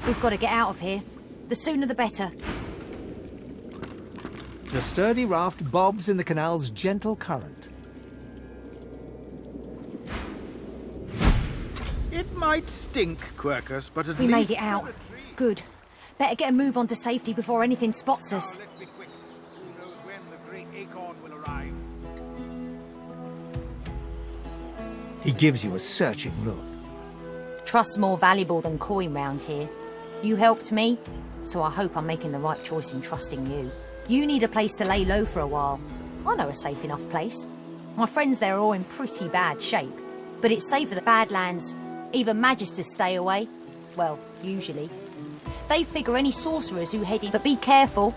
We've got to get out of here. The sooner the better. The sturdy raft bobs in the canal's gentle current. It might stink, Quercus, but at We least... made it out. Good. Better get a move on to safety before anything spots us. Let's be quick. Who knows when the great acorn will arrive? He gives you a searching look. Trust's more valuable than coin round here. You helped me, so I hope I'm making the right choice in trusting you. You need a place to lay low for a while. I know a safe enough place. My friends there are all in pretty bad shape, but it's safe for the Badlands. Even Magisters stay away. Well, usually. They figure any sorcerers who head in, but be careful.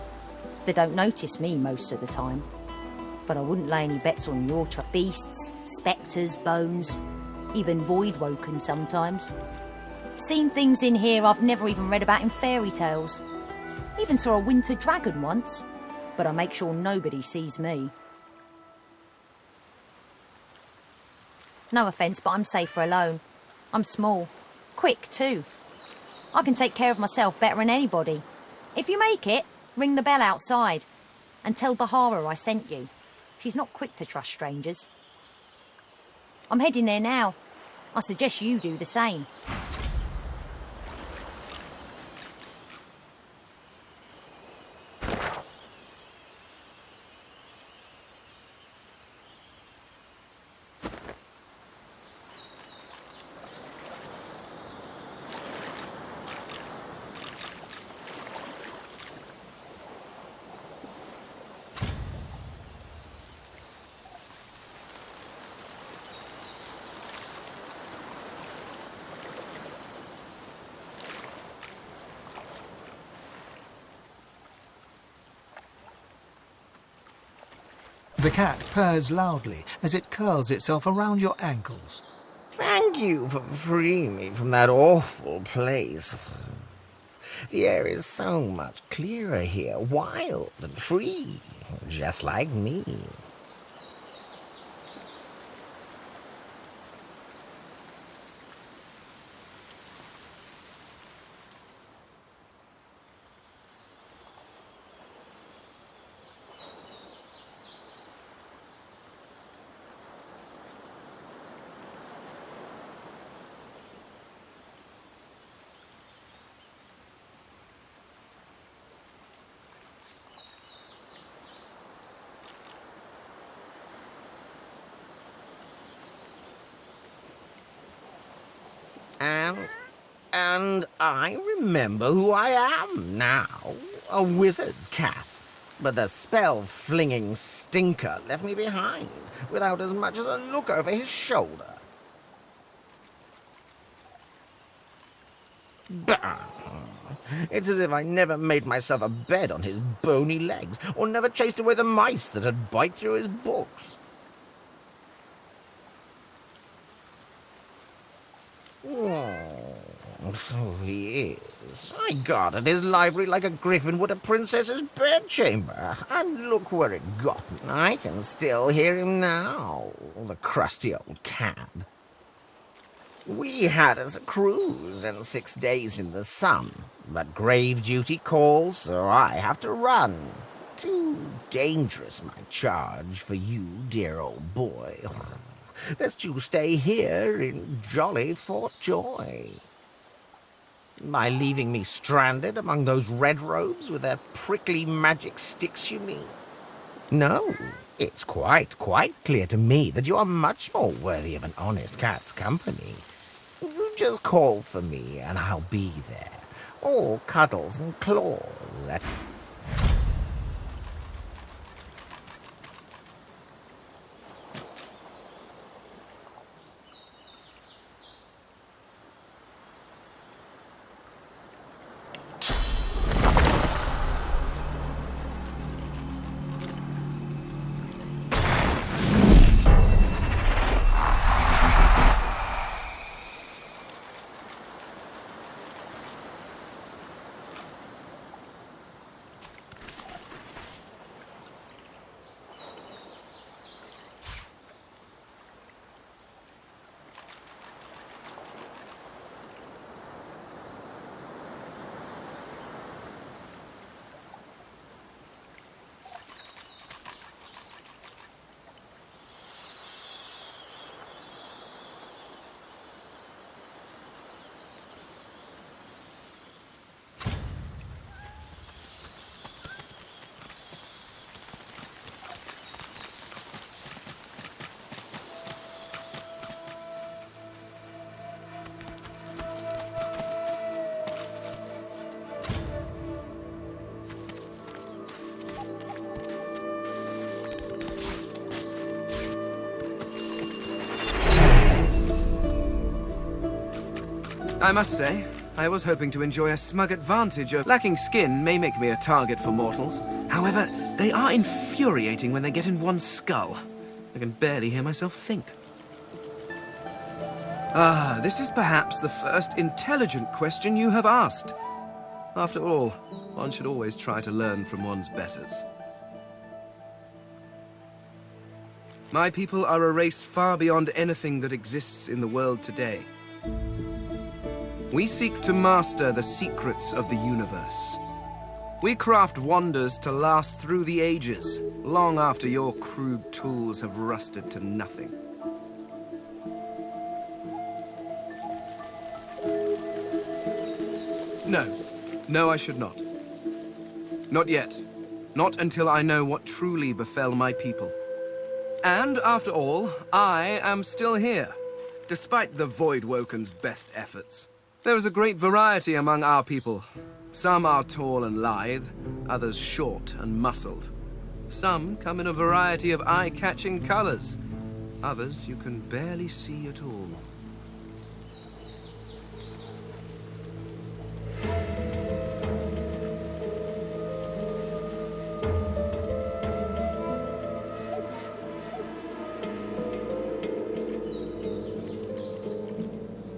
They don't notice me most of the time. But I wouldn't lay any bets on your beasts, spectres, bones, even void-woken sometimes. Seen things in here I've never even read about in fairy tales. Even saw a winter dragon once, but I make sure nobody sees me. No offence, but I'm safer alone. I'm small. Quick, too. I can take care of myself better than anybody. If you make it, ring the bell outside and tell Bahara I sent you. She's not quick to trust strangers. I'm heading there now. I suggest you do the same. The cat purrs loudly as it curls itself around your ankles. Thank you for freeing me from that awful place. The air is so much clearer here, wild and free, just like me. And I remember who I am now. A wizard's cat. But the spell-flinging stinker left me behind, without as much as a look over his shoulder. Bah! It's as if I never made myself a bed on his bony legs, or never chased away the mice that had bite through his books. Oh, so he is. I guarded his library like a griffin would a princess's bedchamber. And look where it got me. I can still hear him now, the crusty old cad. We had us a cruise and 6 days in the sun, but grave duty calls, so I have to run. Too dangerous, my charge, for you, dear old boy. Best you stay here in jolly Fort Joy. By leaving me stranded among those red robes with their prickly magic sticks, you mean? No, it's quite clear to me that you are much more worthy of an honest cat's company. You just call for me and I'll be there, all cuddles and claws. I must say, I was hoping to enjoy a smug advantage of lacking skin may make me a target for mortals. However, they are infuriating when they get in one's skull. I can barely hear myself think. Ah, this is perhaps the first intelligent question you have asked. After all, one should always try to learn from one's betters. My people are a race far beyond anything that exists in the world today. We seek to master the secrets of the universe. We craft wonders to last through the ages, long after your crude tools have rusted to nothing. No, I should not. Not yet. Not until I know what truly befell my people. And, after all, I am still here, despite the Voidwoken's best efforts. There is a great variety among our people. Some are tall and lithe, others short and muscled. Some come in a variety of eye-catching colors. Others you can barely see at all.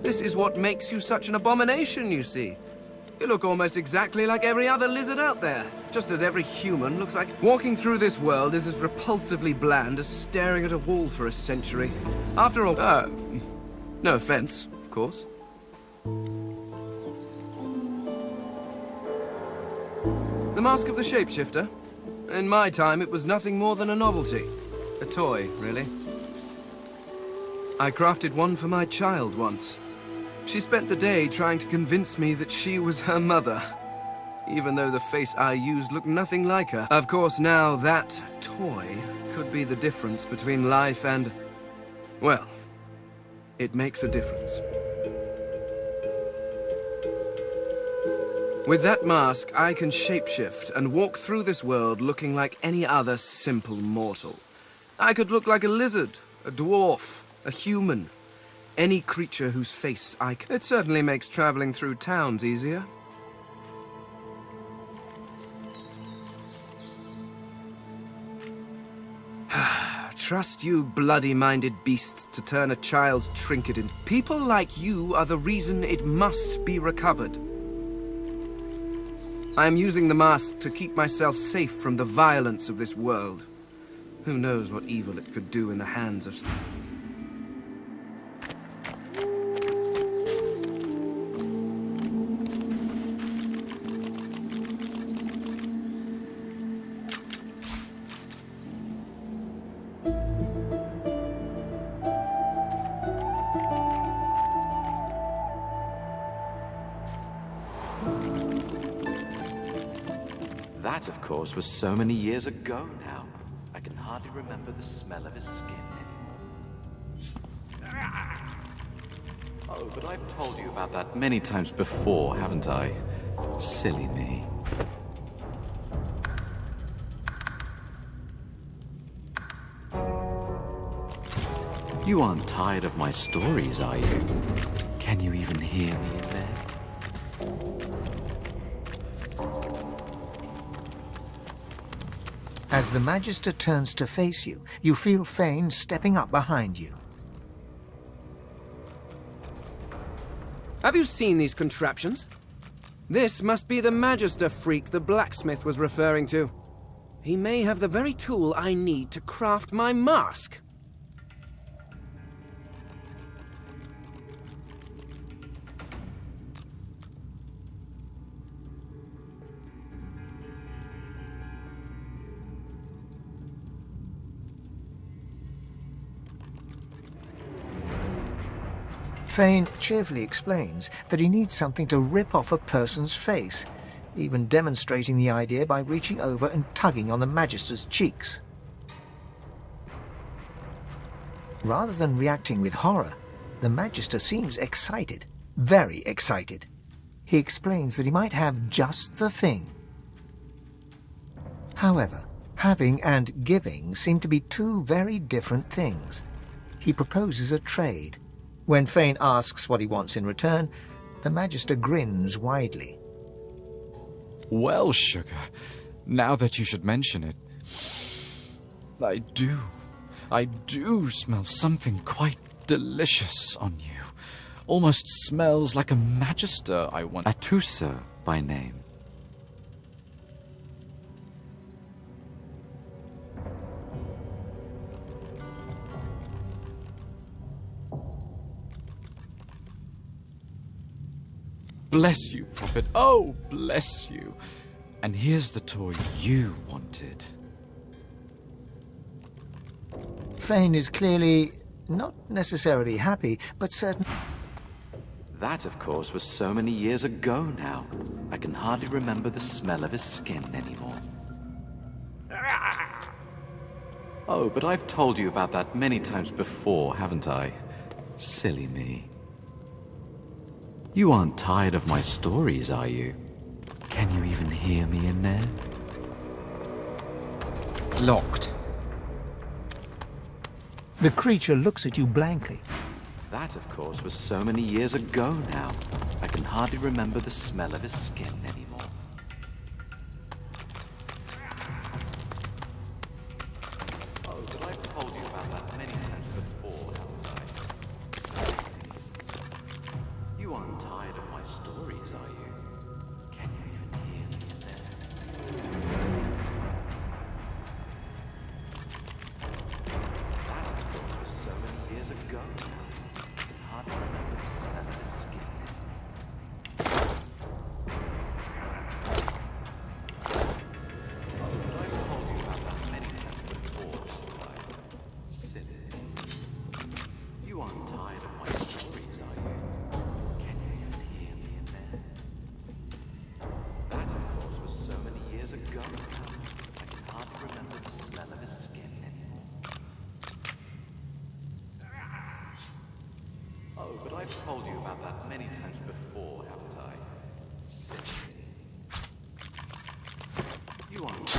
This is what makes you such an abomination, you see. You look almost exactly like every other lizard out there, just as every human looks like. Walking through this world is as repulsively bland as staring at a wall for a century. After all, no offense, of course. The Mask of the Shapeshifter? In my time, it was nothing more than a novelty. A toy, really. I crafted one for my child once. She spent the day trying to convince me that she was her mother, even though the face I used looked nothing like her. Of course, now that toy could be the difference between life and... well, it makes a difference. With that mask, I can shapeshift and walk through this world looking like any other simple mortal. I could look like a lizard, a dwarf, a human. Any creature whose face I can... It certainly makes traveling through towns easier. Trust you bloody-minded beasts to turn a child's trinket in. People like you are the reason it must be recovered. I am using the mask to keep myself safe from the violence of this world. Who knows what evil it could do in the hands of... That, of course, was so many years ago now. I can hardly remember the smell of his skin anymore. Oh, but I've told you about that many times before, haven't I? Silly me. You aren't tired of my stories, are you? Can you even hear me in there? As the Magister turns to face you, you feel Fane stepping up behind you. Have you seen these contraptions? This must be the Magister freak the blacksmith was referring to. He may have the very tool I need to craft my mask. Fane cheerfully explains that he needs something to rip off a person's face, even demonstrating the idea by reaching over and tugging on the Magister's cheeks. Rather than reacting with horror, the Magister seems excited, very excited. He explains that he might have just the thing. However, having and giving seem to be two very different things. He proposes a trade. When Fane asks what he wants in return, The Magister grins widely. Well, Sugar, now that you should mention it, I do smell something quite delicious on you. Almost smells like a Magister I want. Atusa by name. Bless you, Puppet. Oh, bless you. And here's the toy you wanted. Fane is clearly not necessarily happy, but certain. That, of course, was so many years ago now. I can hardly remember the smell of his skin anymore. Oh, but I've told you about that many times before, haven't I? Silly me. You aren't tired of my stories, are you? Can you even hear me in there? Locked. The creature looks at you blankly. That, of course, was so many years ago now. I can hardly remember the smell of his skin anymore. Oh, but I've told you about that many times before, haven't I? You aren't tired of my stories, are you? Can you even hear me in there? That, of course, was so many years ago now. I can hardly remember the smell of his skin. Oh, but I've told you about that many times before, haven't I? Silly. You aren't tired of my stories, are you? Can you even hear me in there? That, of course, was so many years ago now. I can hardly remember the smell of his skin anymore. Oh, but I've told you about that many times before, haven't I? Silly. You aren't.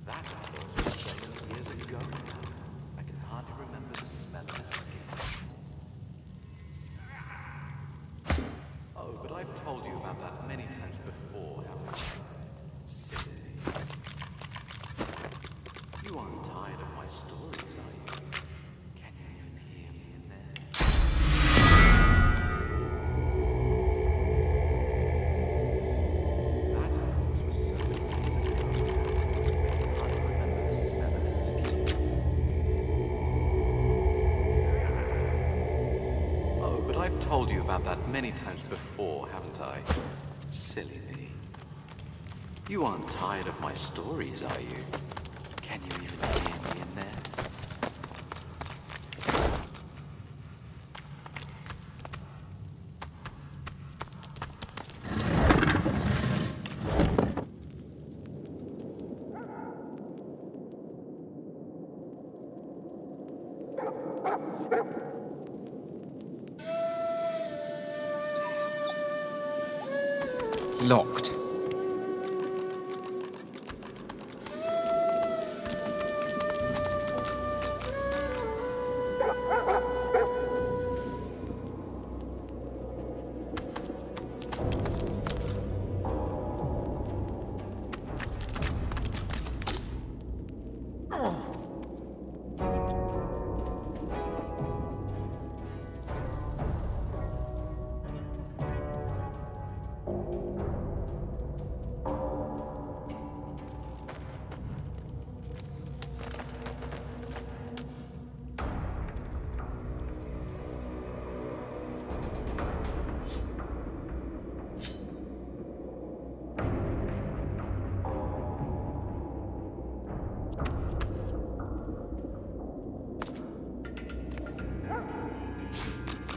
That, of course, was so many years ago now. I can hardly remember the smell of his skin. Oh, but I've told you about that many times before, haven't I? Silly. You aren't tired of my stories, are you? Can you even hear me in there? That, of course, was so many years ago. I can hardly remember the smell of his skin. Oh, but I've told you about that many times before, haven't I? Silly me. You aren't tired of my stories, are you? Can you even hear me in there? Locked.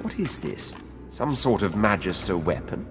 What is this? Some sort of Magister weapon?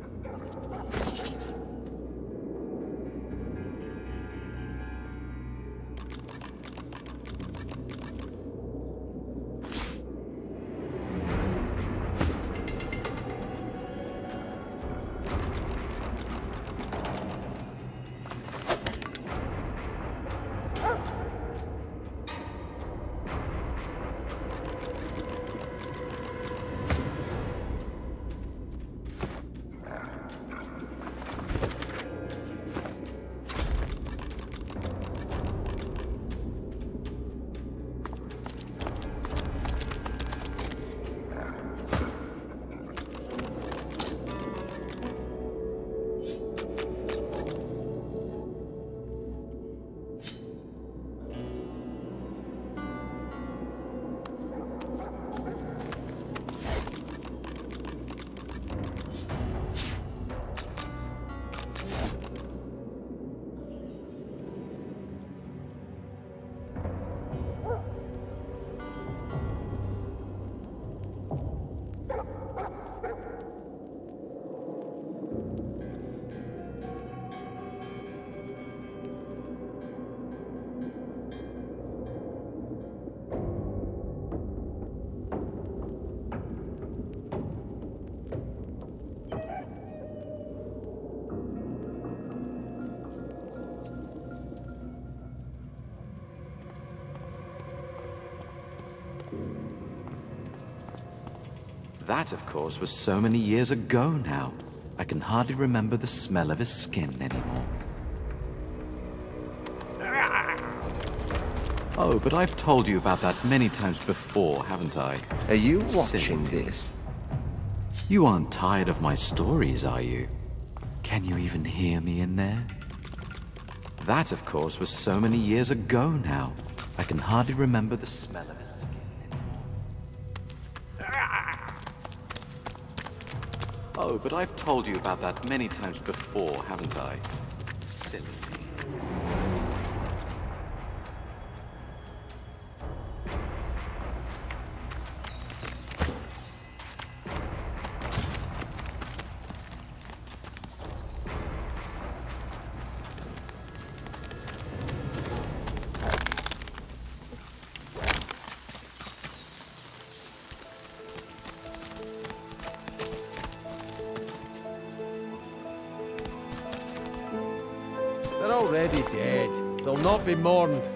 That, of course, was so many years ago now. I can hardly remember the smell of his skin anymore. Oh, but I've told you about that many times before, haven't I? Are you watching Silly. this? You aren't tired of my stories, are you? Can you even hear me in there? That, of course, was so many years ago now. I can hardly remember the smell of his skin anymore. Oh, but I've told you about that many times before, haven't I? Silly. They're already dead. They'll not be mourned.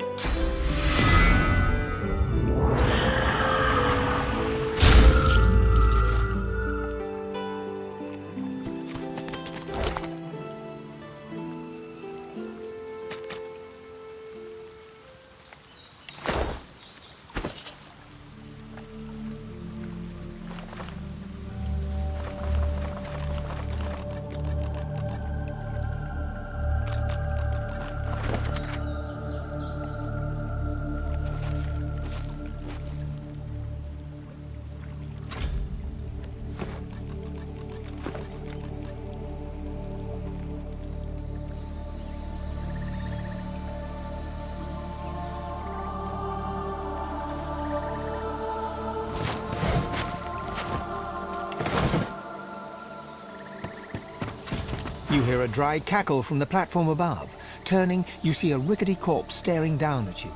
You hear a dry cackle from the platform above. Turning, you see a rickety corpse staring down at you.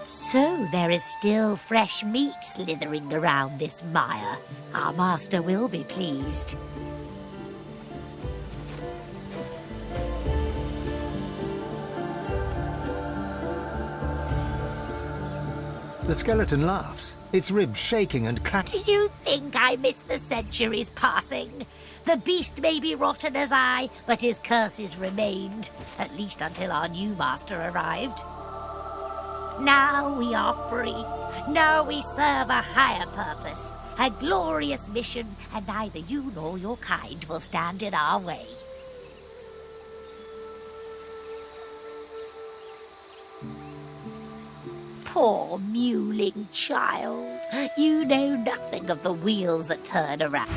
So there is still fresh meat slithering around this mire. Our master will be pleased. The skeleton laughs, its ribs shaking and Do clattering. you think I miss the centuries passing? The beast may be rotten as I, but his curses remained, at least until our new master arrived. Now we are free. Now we serve a higher purpose, a glorious mission, and neither you nor your kind will stand in our way. Poor mewling child. You know nothing of the wheels that turn around.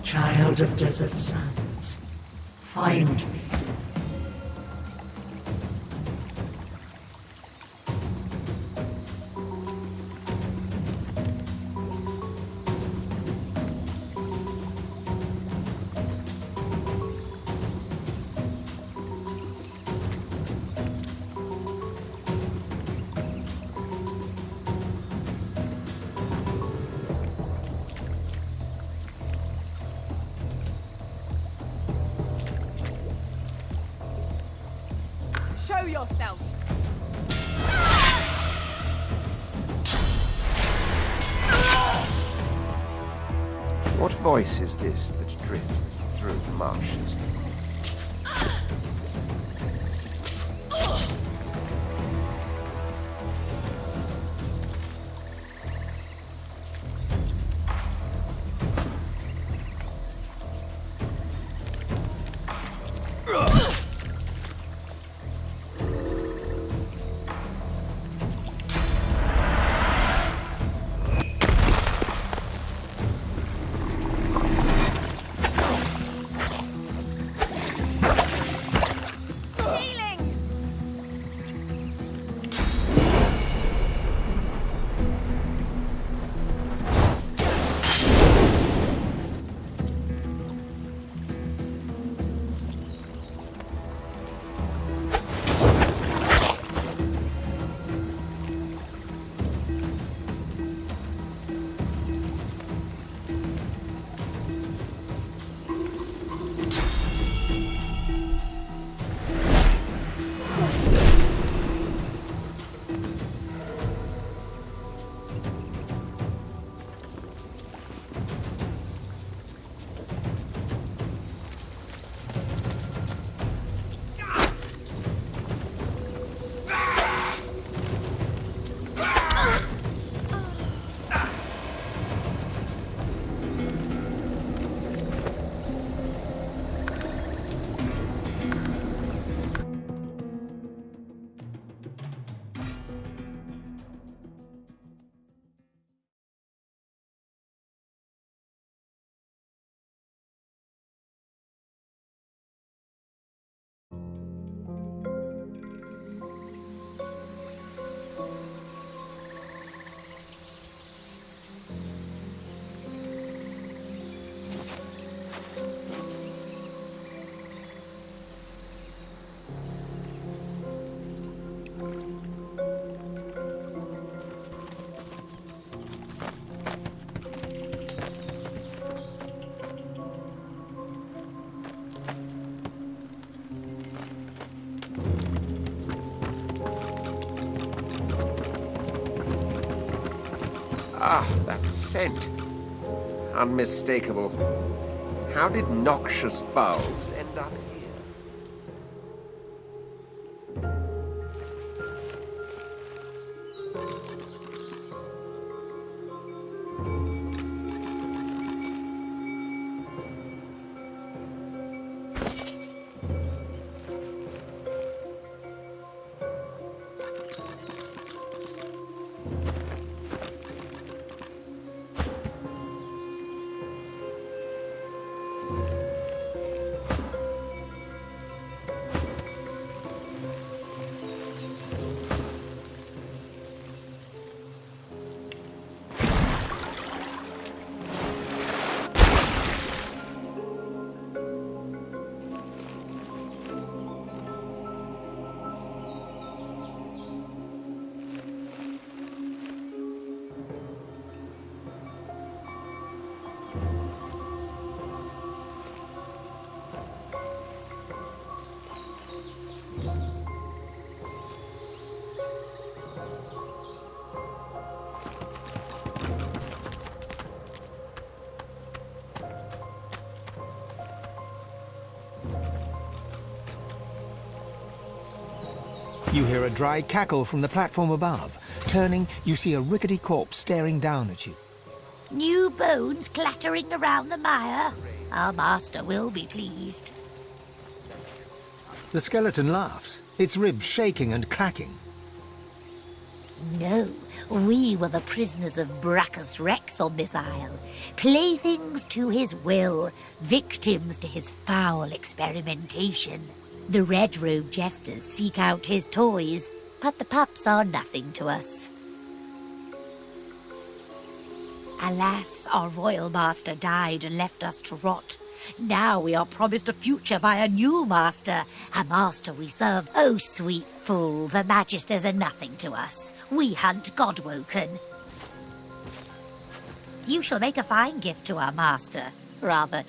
Child of desert sands, find me. Show yourself! What voice is this that drifts through the marshes? Ah, that scent. Unmistakable. How did noxious boughs end up here? You hear a dry cackle from the platform above. Turning, you see a rickety corpse staring down at you. New bones clattering around the mire. Our master will be pleased. The skeleton laughs, its ribs shaking and clacking. No, we were the prisoners of Brachus Rex on this isle. Playthings to his will, victims to his foul experimentation. The red-robed jesters seek out his toys, but the pups are nothing to us. Alas, our royal master died and left us to rot. Now we are promised a future by a new master, a master we serve. Oh, sweet fool, the magisters are nothing to us. We hunt Godwoken. You shall make a fine gift to our master. Rather.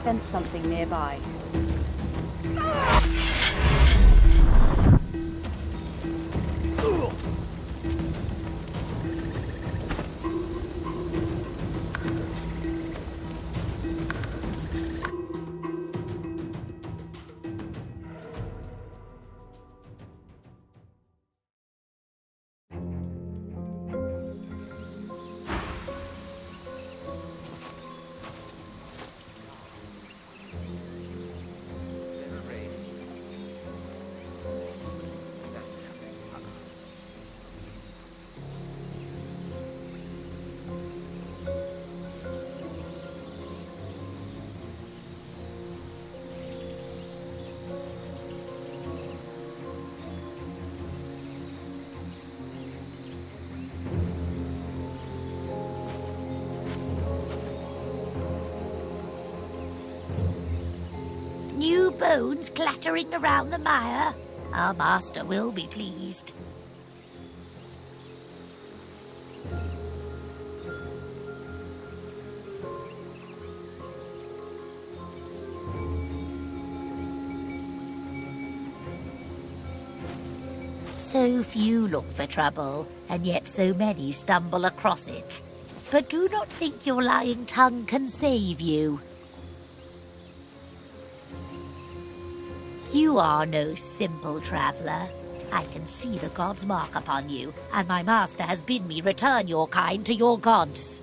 Sense something nearby. New bones clattering around the mire. Our master will be pleased. So few look for trouble, and yet so many stumble across it. But do not think your lying tongue can save you. You are no simple traveller. I can see the god's mark upon you, and my master has bid me return your kind to your gods.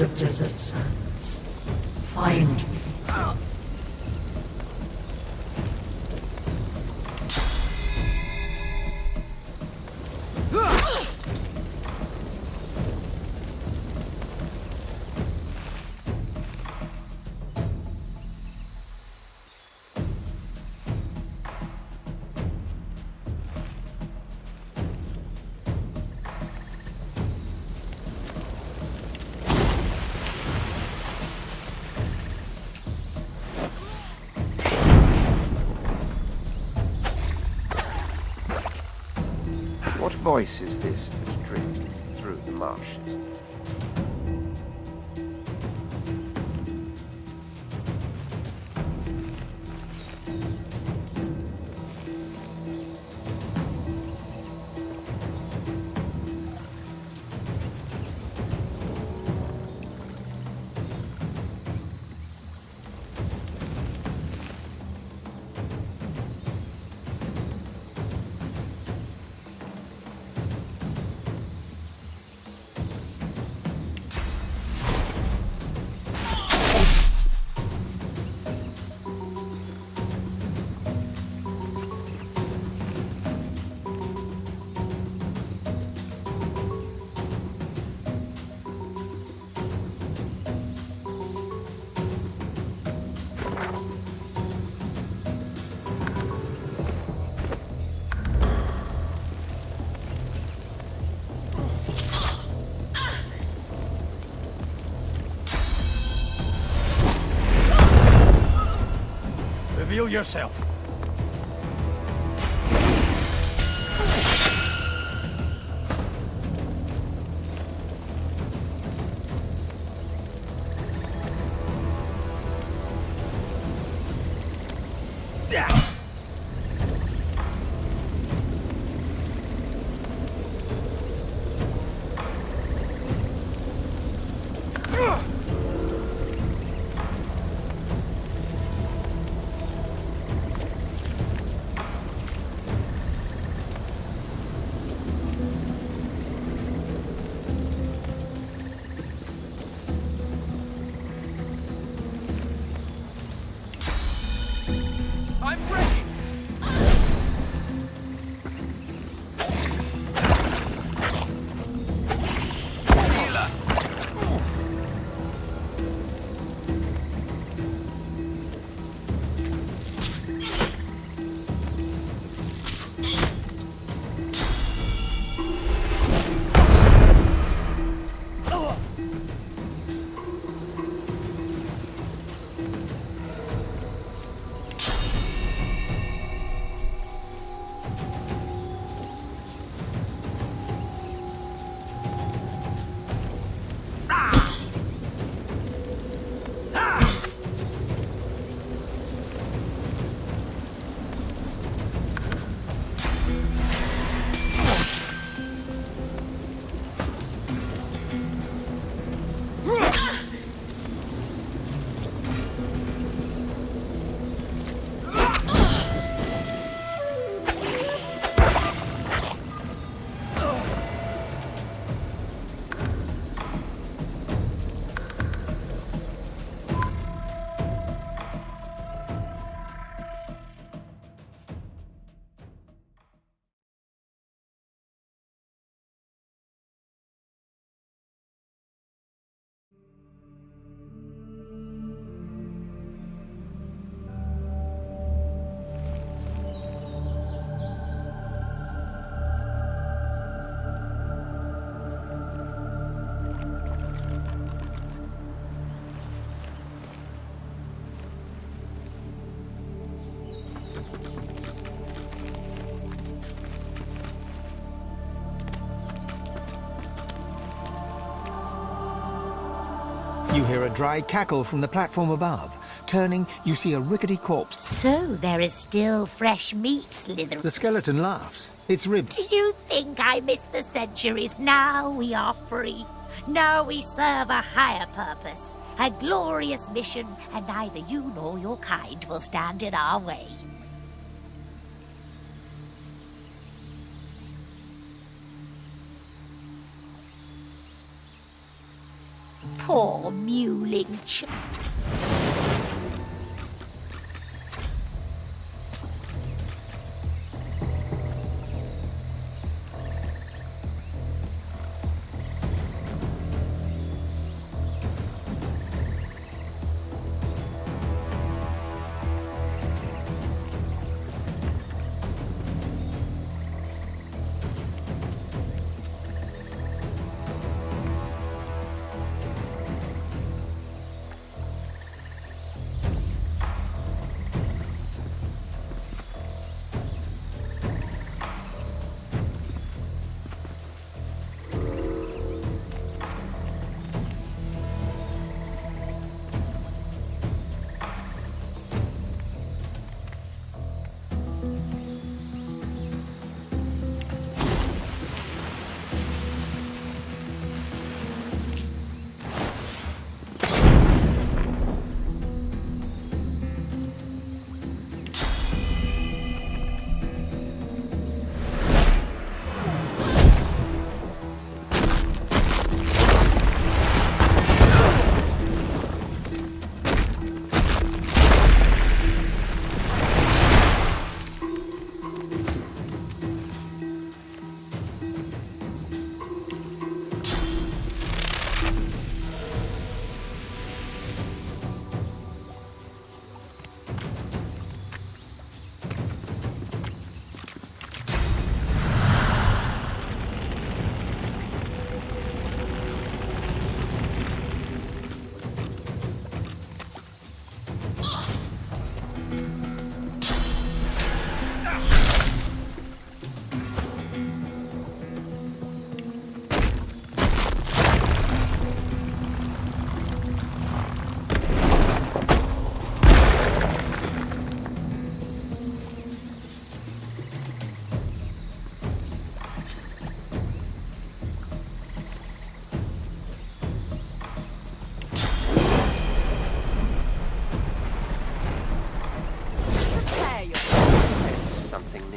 of desert sands. Find me. What voice is this that drifts through the marshes? Reveal yourself. I'm ready! Healer! You hear a dry cackle from the platform above. Turning, you see a rickety corpse. So there is still fresh meat slithering. The skeleton laughs. It's ribbed. Do you think I missed the centuries? Now we are free. Now we serve a higher purpose, a glorious mission, and neither you nor your kind will stand in our way. Poor Mewlinch.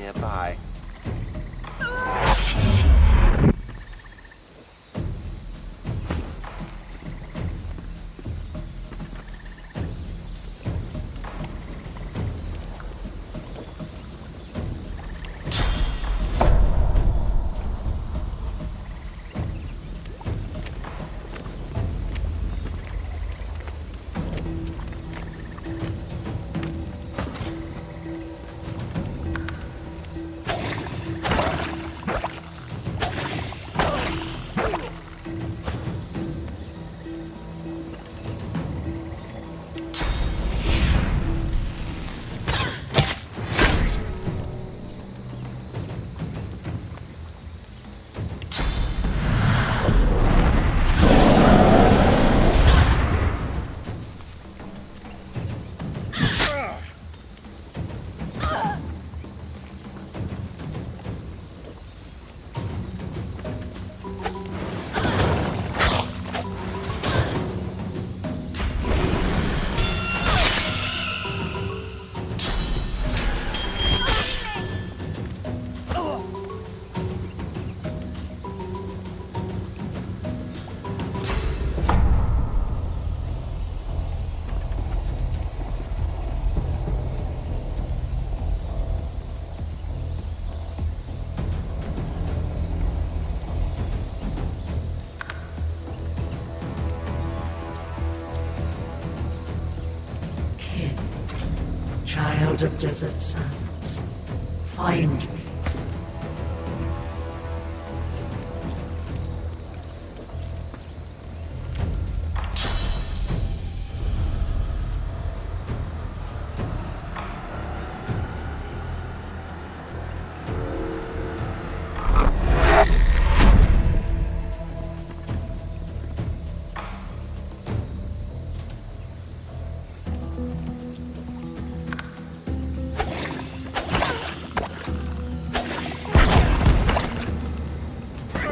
nearby. Child of desert sands, find me.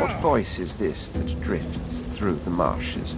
What voice is this that drifts through the marshes?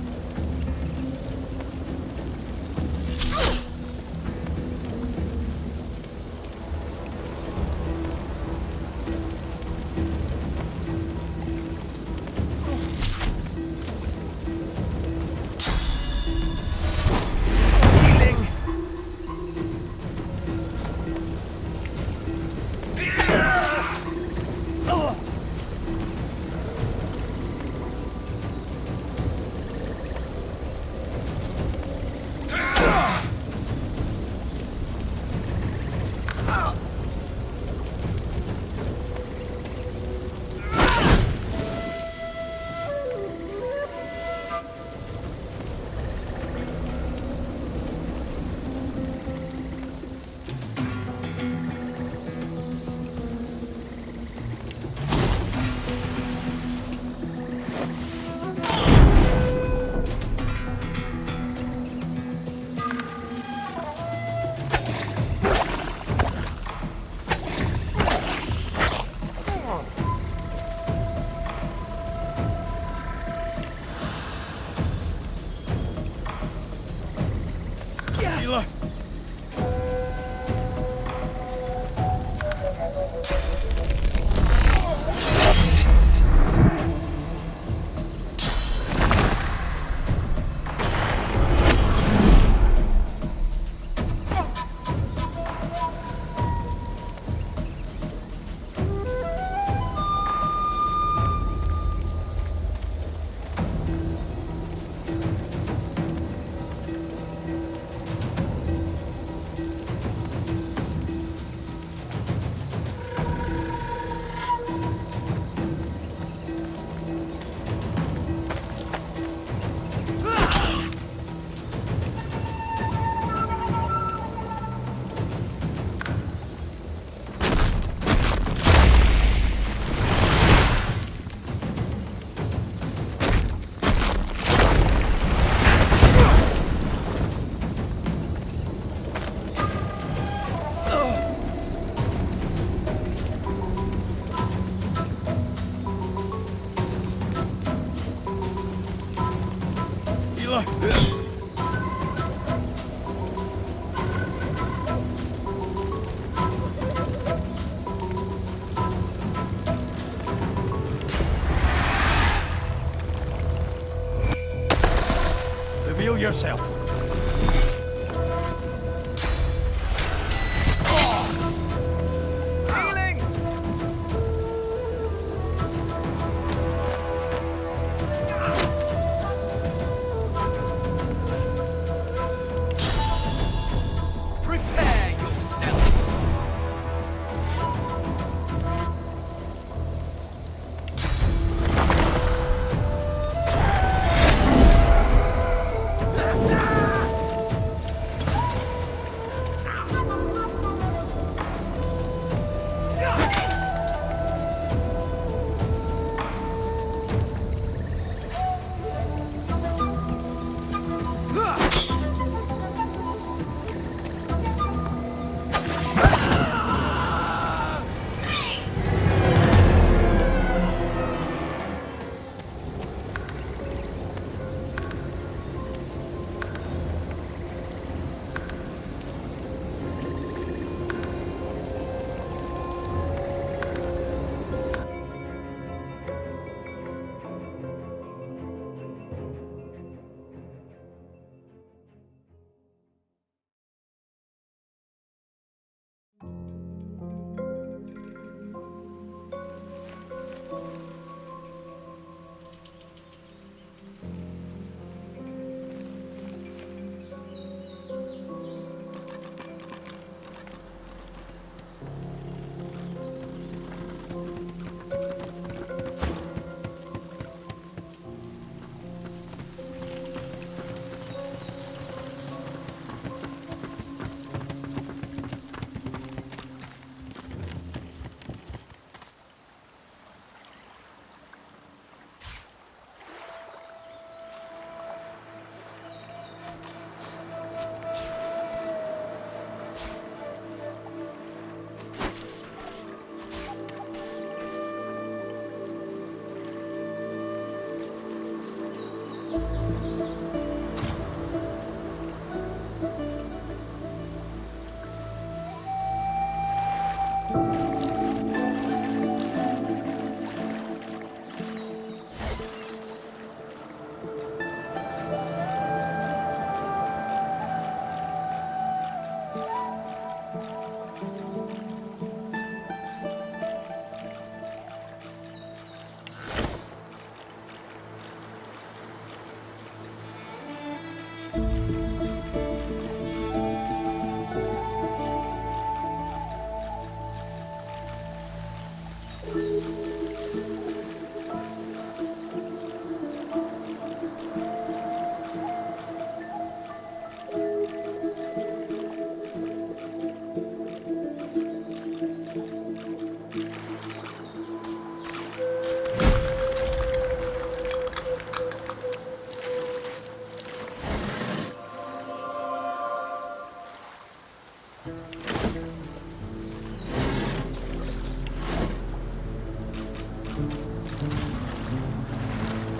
Reveal yourself. Healing! Prepare yourself.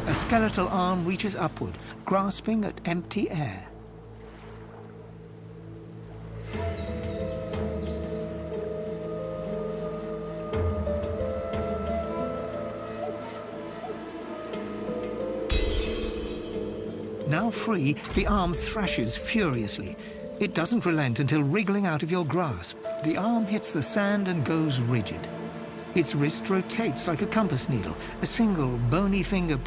A skeletal arm reaches upward, grasping at empty air. Now free, the arm thrashes furiously. It doesn't relent until wriggling out of your grasp. The arm hits the sand and goes rigid. Its wrist rotates like a compass needle. A single bony finger...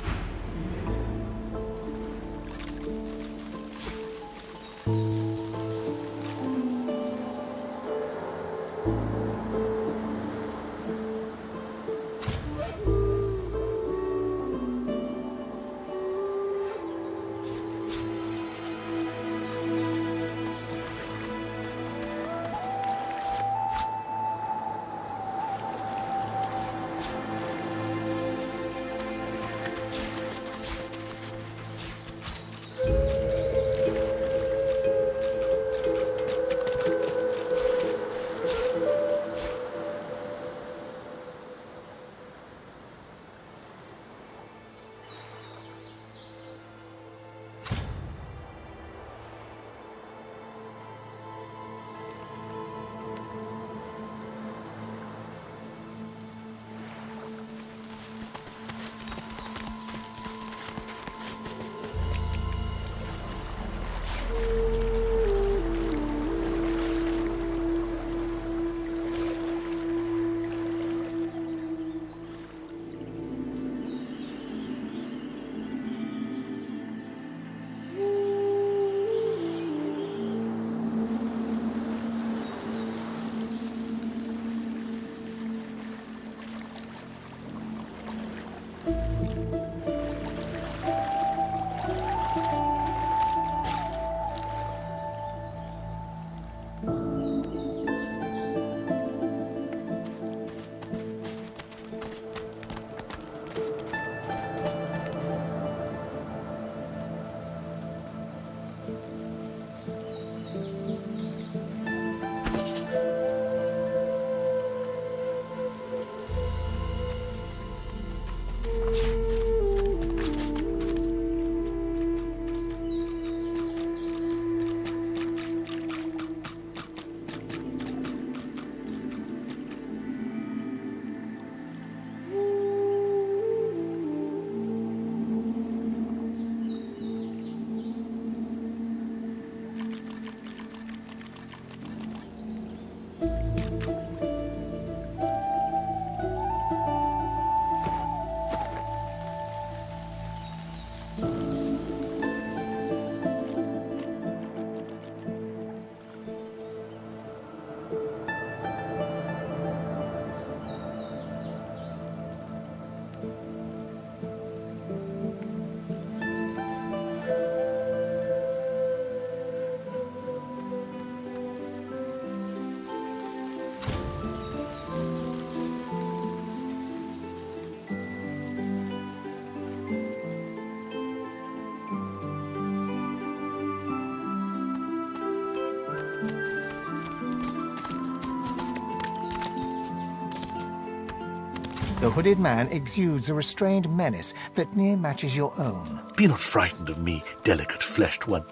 The hooded man exudes a restrained menace that near matches your own. Be not frightened of me, delicate fleshed one.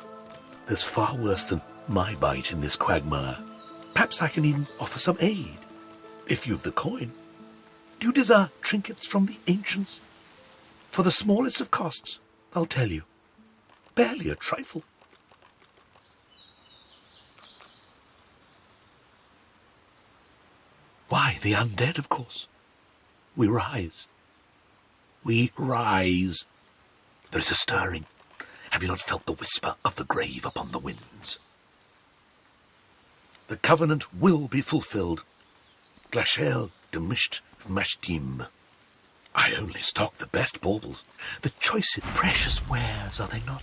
There's far worse than my bite in this quagmire. Perhaps I can even offer some aid, if you've the coin. Do you desire trinkets from the ancients? For the smallest of costs, I'll tell you. Barely a trifle. Why, the undead, of course. We rise. We rise. There is a stirring. Have you not felt the whisper of the grave upon the winds? The covenant will be fulfilled. Glashel demisht v'mashtim. I only stock the best baubles. The choicest precious wares, are they not?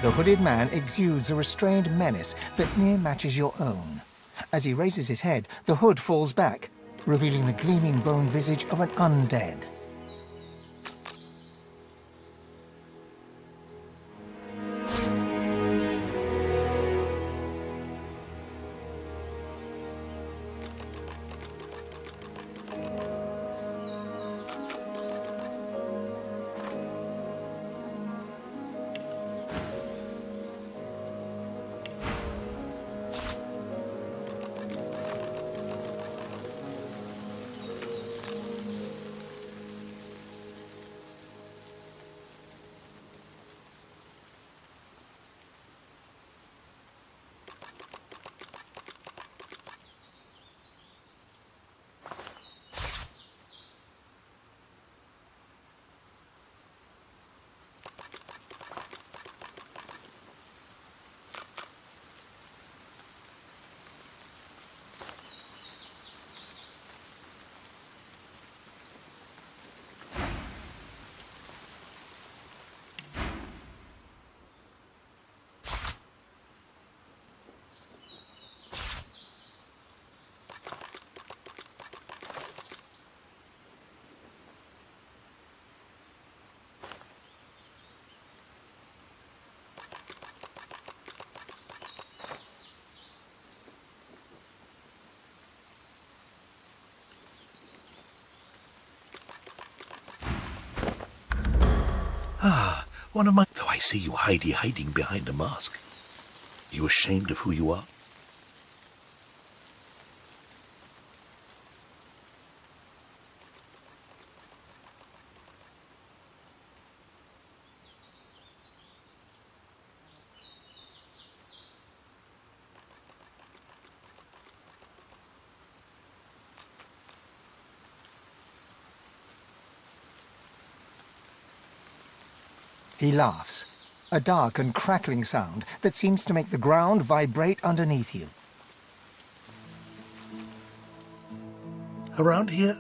The hooded man exudes a restrained menace that near matches your own. As he raises his head, the hood falls back, revealing the gleaming bone visage of an undead. Ah, one of my... Though I see you hiding behind a mask. Are you ashamed of who you are? He laughs, a dark and crackling sound that seems to make the ground vibrate underneath you. Around here?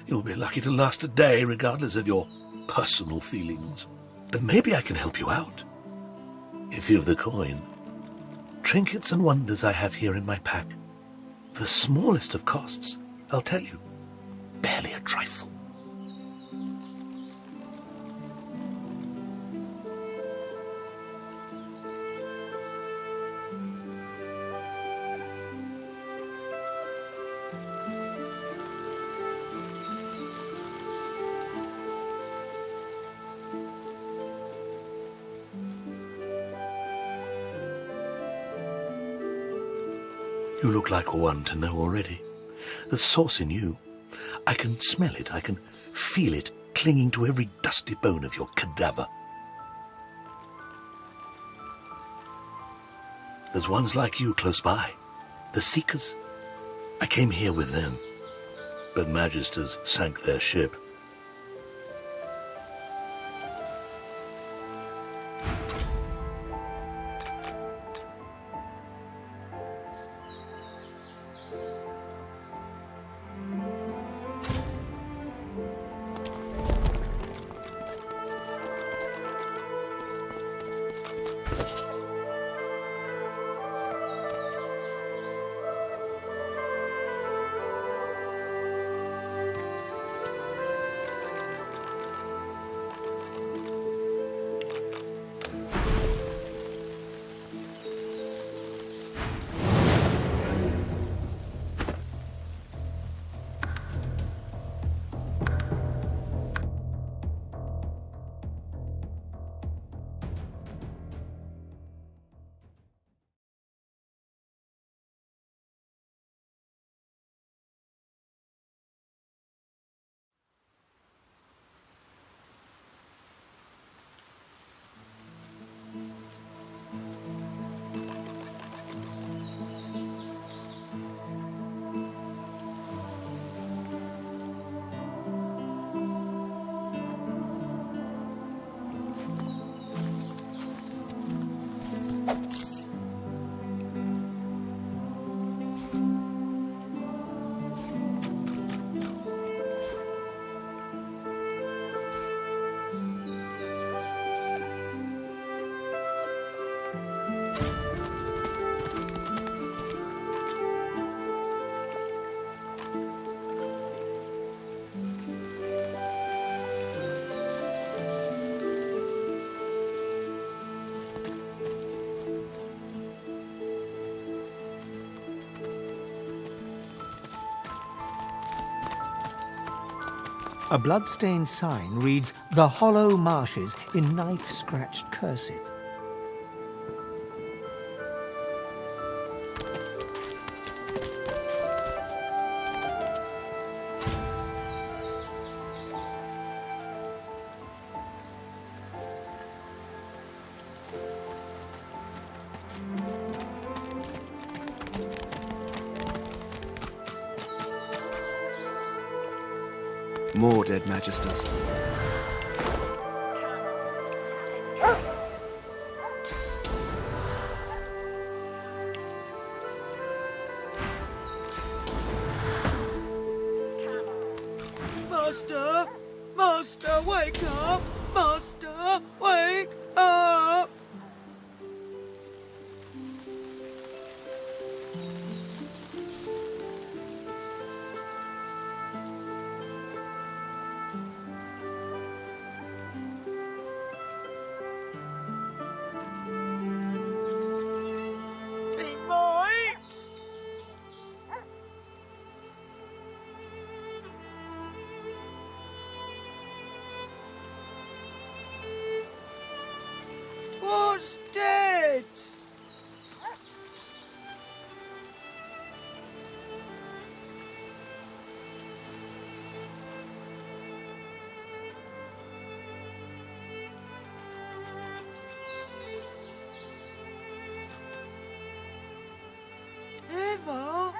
You'll be lucky to last a day, regardless of your personal feelings. But maybe I can help you out. If you've the coin. Trinkets and wonders I have here in my pack. The smallest of costs, I'll tell you. Barely a trifle. You look like one to know already. The source in you. I can smell it, I can feel it clinging to every dusty bone of your cadaver. There's ones like you close by. The Seekers. I came here with them, but Magisters sank their ship. A blood-stained sign reads, "The Hollow Marshes," in knife-scratched cursive. More dead magisters. Master! Master, wake up! Master, wake up! It might! What's dead? Ever?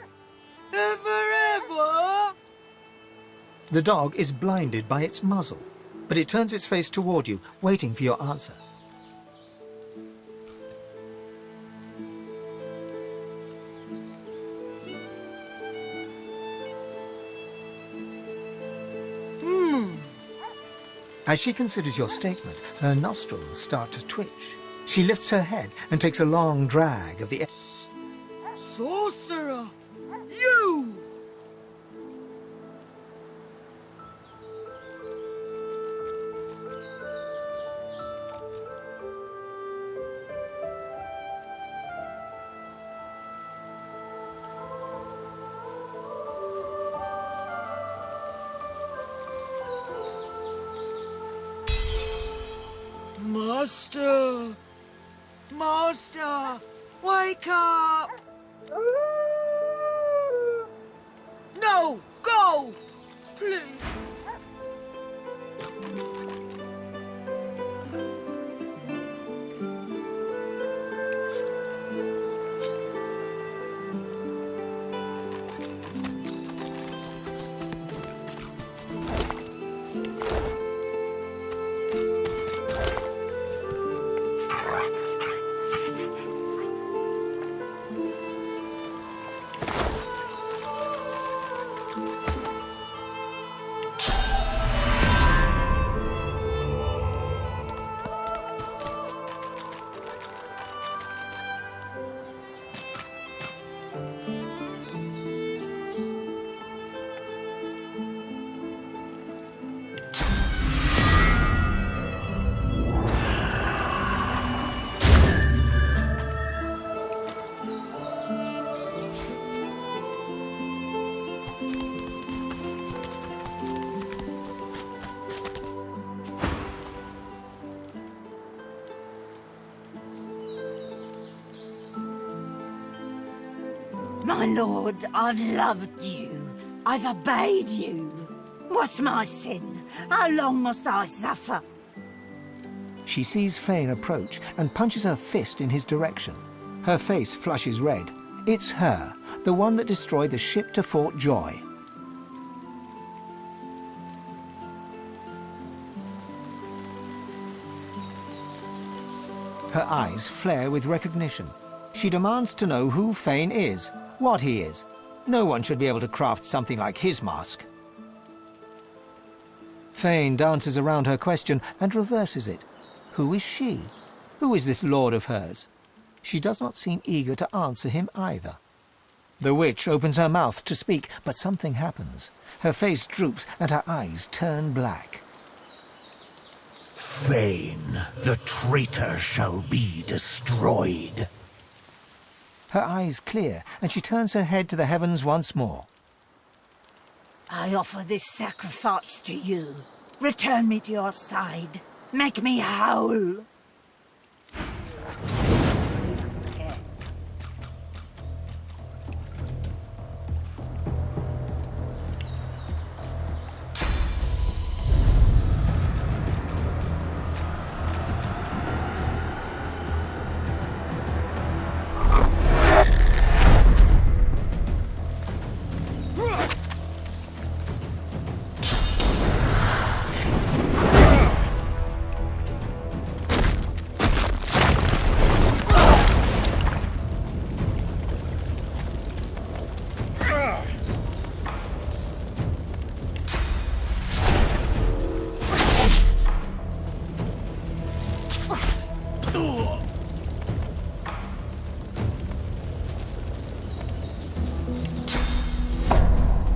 Ever? The dog is blinded by its muzzle, but it turns its face toward you, waiting for your answer. As she considers your statement, her nostrils start to twitch. She lifts her head and takes a long drag of the air. Sorcerer! You! Master! Master! Wake up! No! Go! Please! My lord, I've loved you. I've obeyed you. What's my sin? How long must I suffer? She sees Fane approach and punches her fist in his direction. Her face flushes red. It's her, the one that destroyed the ship to Fort Joy. Her eyes flare with recognition. She demands to know who Fane is, what he is. No one should be able to craft something like his mask. Fane dances around her question and reverses it. Who is she? Who is this lord of hers? She does not seem eager to answer him either. The witch opens her mouth to speak, but something happens. Her face droops and her eyes turn black. Fane, the traitor shall be destroyed. Her eyes clear, and she turns her head to the heavens once more. I offer this sacrifice to you. Return me to your side. Make me whole.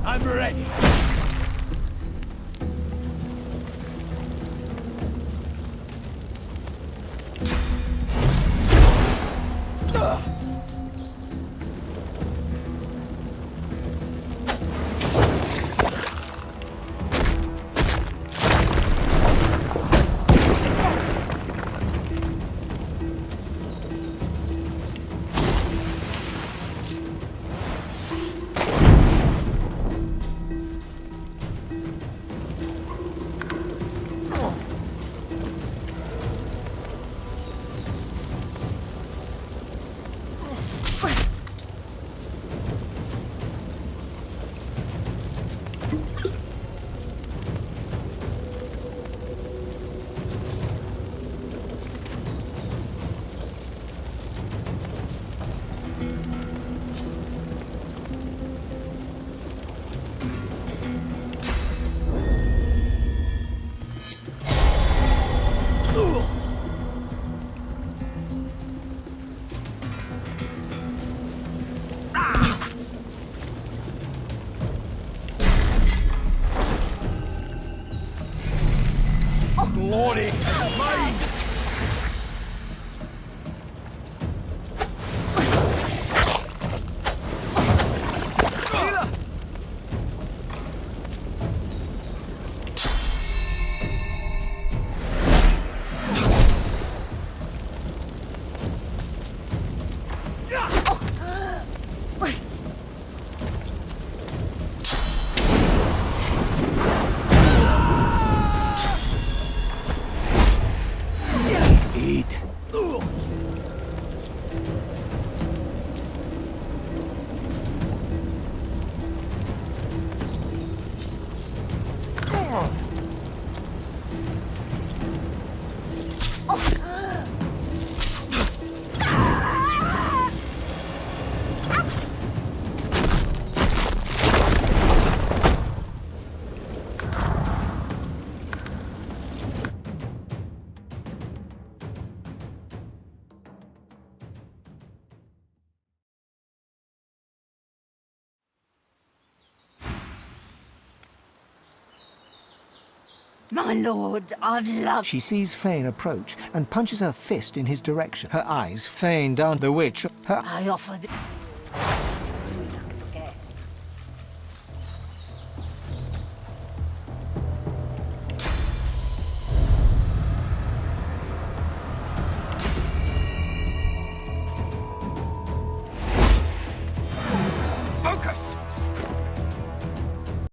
I'm ready. Glory is mine! My lord, I've loved... She sees Fane approach and punches her fist in his direction. Her eyes, Fane down the witch. I offer...